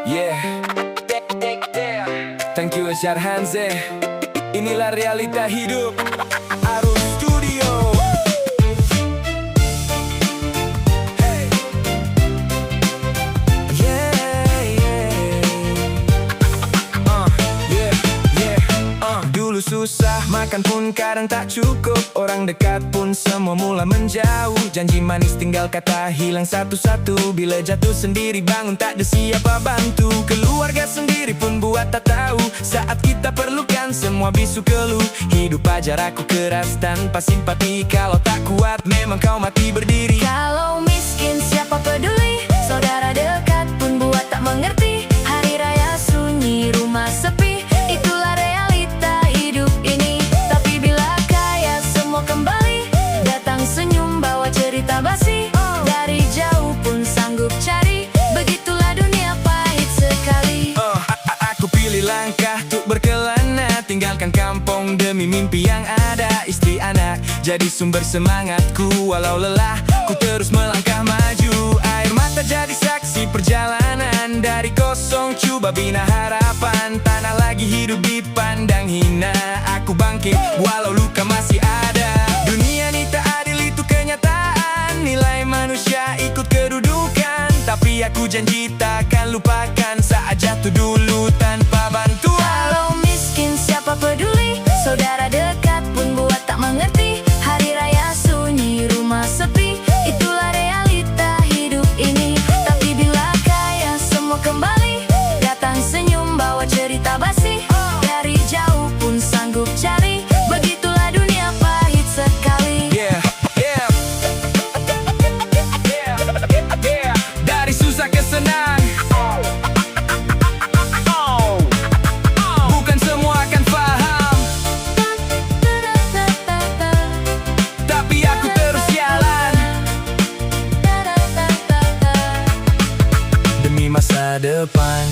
Yeah. Thank you Syar Hanze. Inilah realita hidup Arus Studio. Hey. Yeah, yeah. Dulu susah, makan pun kadang tak cukup. Orang dekat pun semua mulai menjauh. Janji manis tinggal kata hilang satu-satu. Bila jatuh sendiri bangun tak ada siapa bantu. Keluarga sendiri pun buat tak tahu. Saat kita perlukan semua bisu keluh. Hidup ajar aku keras tanpa simpati. Kalau tak kuat memang kau mati berdiri. Kalau miskin siapa peduli. Saudara dekat pun buat tak mengerti. Hari raya sunyi, rumah sepi. Itulah realita hidup ini. Tapi bila kaya semua kembali. Datang senyum bawa cerita basi. Dari jauh pun sanggup cari. Begitulah dunia pahit sekali. Aku pilih langkah untuk berkelana. Tinggalkan kampung demi mimpi yang ada. Istri anak jadi sumber semangatku. Walau lelah ku terus melangkah maju. Air mata jadi saksi perjalanan. Dari kosong coba bina harapan. Tanah lagi hidup dipandang hina. Aku bangkit walau luka masih ada. Dunia ini tak adil itu kenyataan. Nilai manusia ikut kedudukan. Tapi aku janji takkan lupakan. Saat jatuh dulu tanpa bantuan. Kalau miskin siapa peduli. Saudara dekat pun buat tak mengerti. Hari raya sunyi, rumah sepi. Itulah realita hidup ini. Tapi bila kaya semua kembali. Datang senyum bawa cerita basi. Dari jauh pun sanggup cari. Begitulah dunia pahit sekali. Dari susah ke senang. Bukan semua akan paham. Tapi aku terus jalan demi masa depan.